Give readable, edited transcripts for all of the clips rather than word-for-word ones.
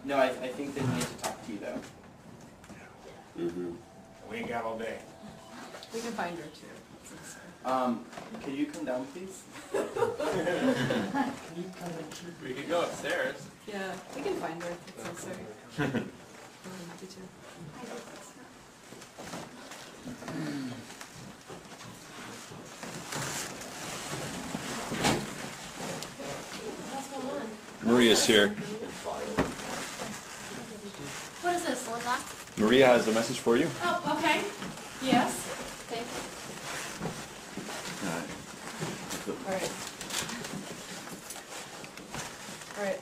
No, I think they need to talk to you though. We ain't got all day. We can find her too. Could you come down, please? We could go upstairs. Yeah, we can find her if it's necessary. I'm happy to. What's going on? Maria's here. What is this, Linda? Maria has a message for you. Oh, okay. Yes. Thanks. All right.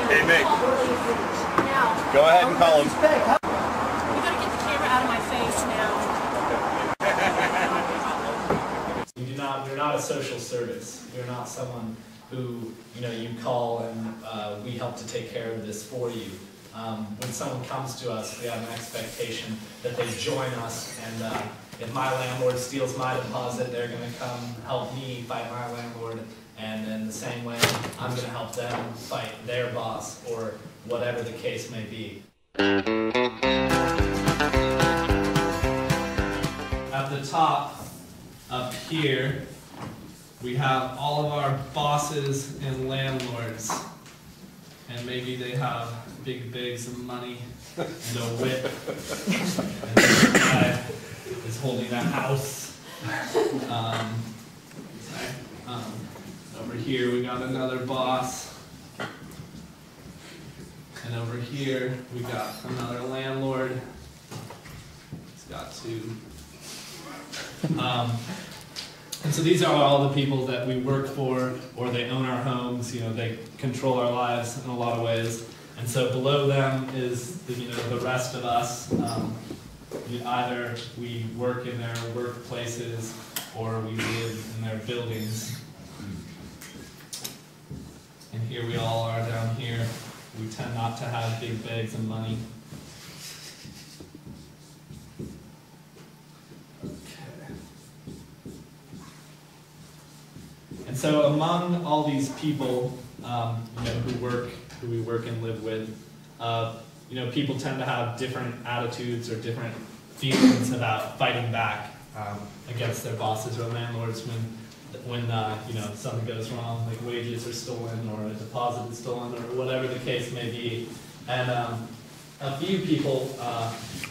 Hey, Mick. Go ahead and call him. You gotta get the camera out of my face now. We're not a social service. We're not someone who, you call and we help to take care of this for you. When someone comes to us, we have an expectation that they join us, and if my landlord steals my deposit, they're going to come help me fight my landlord, and in the same way, I'm going to help them fight their boss, or whatever the case may be. At the top, up here, we have all of our bosses and landlords, and maybe they have big bags of money and a whip, and this guy is holding a house. Over here we got another boss, and over here we got another landlord. He's got two. And so these are all the people that we work for, or they own our homes. They control our lives in a lot of ways. And so below them is the rest of us. Either we work in their workplaces or we live in their buildings. And here we all are down here. We tend not to have big bags of money. And so among all these people, who we work and live with, people tend to have different attitudes or different feelings about fighting back against their bosses or landlords when something goes wrong, like wages are stolen or a deposit is stolen or whatever the case may be. And a few people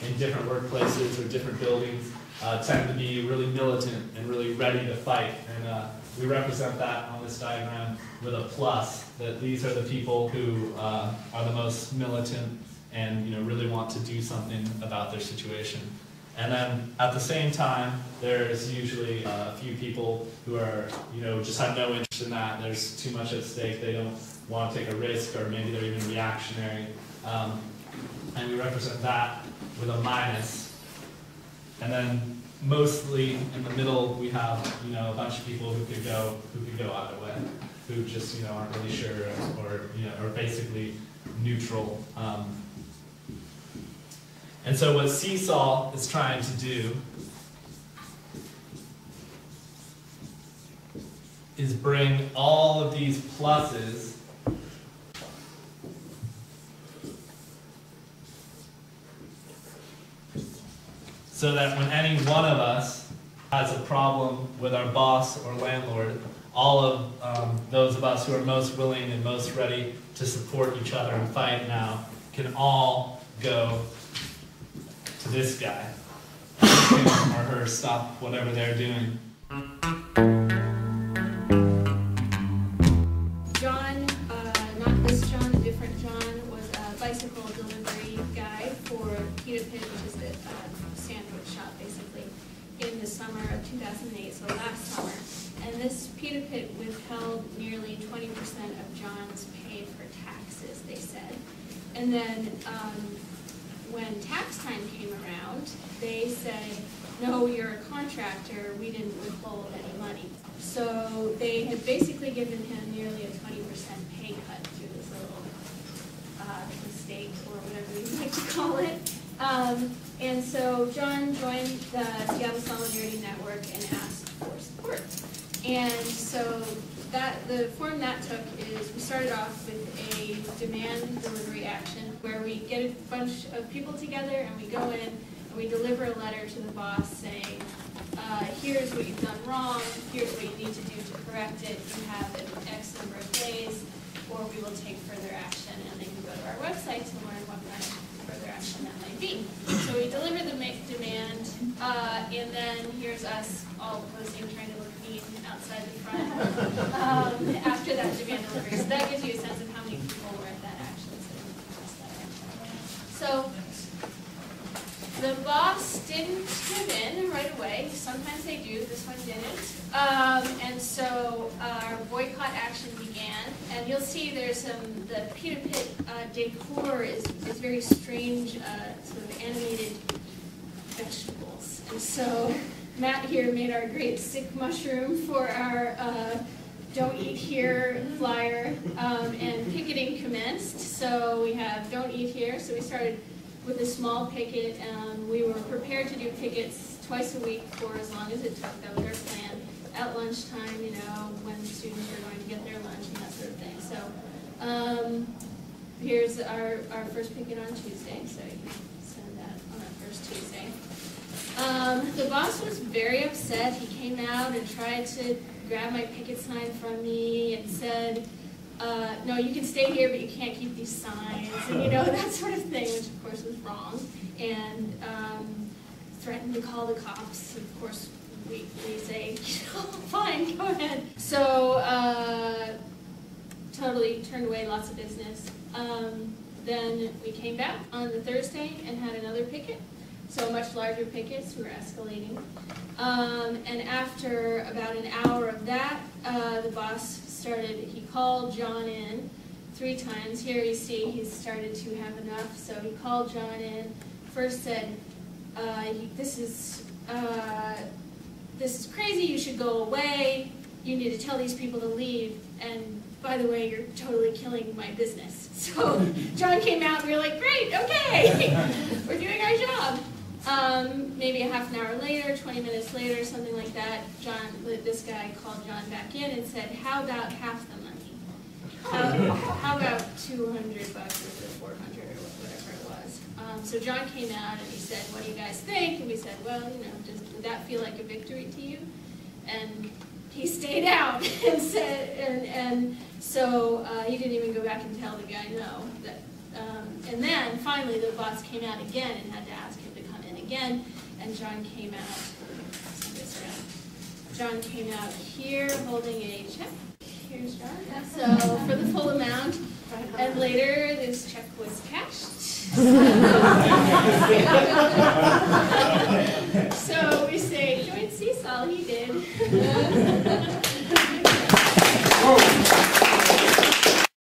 in different workplaces or different buildings tend to be really militant and really ready to fight. And we represent that on this diagram with a plus, that these are the people who are the most militant and really want to do something about their situation. And then at the same time, there's usually a few people who are, just have no interest in that. There's too much at stake. They don't want to take a risk, or maybe they're even reactionary. And we represent that with a minus. And then mostly in the middle, we have a bunch of people who could go either way, who just aren't really sure, or are basically neutral. And so what SeaSol is trying to do is bring all of these pluses so that when any one of us has a problem with our boss or landlord, all of those of us who are most willing and most ready to support each other and fight now can all go to this guy, him or her, stop whatever they're doing. John, not this John, a different John, was a bicycle delivery guy for Pita Pit, which is a sandwich shop, basically, in the summer of 2008, so last summer. And this Pita Pit withheld nearly 20% of John's pay for taxes, they said. And then when tax time came around, they said, no, you're a contractor, we didn't withhold any money. So they had basically given him nearly a 20% pay cut through this little mistake, or whatever you like to call it. And so John joined the Seattle Solidarity Network and asked for support. And so the form that took is, we started off with a demand delivery action where we get a bunch of people together and we go in and we deliver a letter to the boss saying, here's what you've done wrong, here's what you need to do to correct it, you have X number of days, or we will take further action. And they can go to our website to learn what kind of further action that might be. So we deliver the demand, and then here's us all posing, trying to look mean outside the front after that demand delivery. So that gives you a sense of how many people were at that action. So the boss didn't give in right away. Sometimes they do. This one didn't. And so our boycott action began. And you'll see there's the pita pit decor is very strange, sort of animated vegetables. And so Matt here made our great sick mushroom for our Don't Eat Here flyer, and picketing commenced. So we have Don't Eat Here. So we started with a small picket. We were prepared to do pickets twice a week for as long as it took. That was our plan. At lunchtime, you know, when students were going to get their lunch and that sort of thing. So here's our first picket on Tuesday. So you can send that on that first Tuesday. The boss was very upset. He came out and tried to grab my picket sign from me and said, no, you can stay here, but you can't keep these signs, and you know, that sort of thing, which of course was wrong, and threatened to call the cops. Of course, we say, fine, go ahead. So, totally turned away lots of business. Then we came back on the Thursday and had another picket. So much larger pickets, we were escalating. And after about an hour of that, the boss he called John in 3 times. Here you see he's started to have enough, so he called John in. First said, this is crazy, you should go away, you need to tell these people to leave, and by the way, you're totally killing my business. So John came out and we were like, great, okay, we're doing our job. Maybe a half an hour later, 20 minutes later, something like that, this guy called John back in and said, how about half the money? How about $200 instead of $400 or whatever it was? So John came out and he said, what do you guys think? And we said, well, you know, would that feel like a victory to you? And he stayed out and said, and so he didn't even go back and tell the guy no. And then finally the boss came out again and had to ask him to come in again. And John came out. John came out here holding a check. Here's John. So for the full amount. And later this check was cashed. So we say, join SeaSol, he did.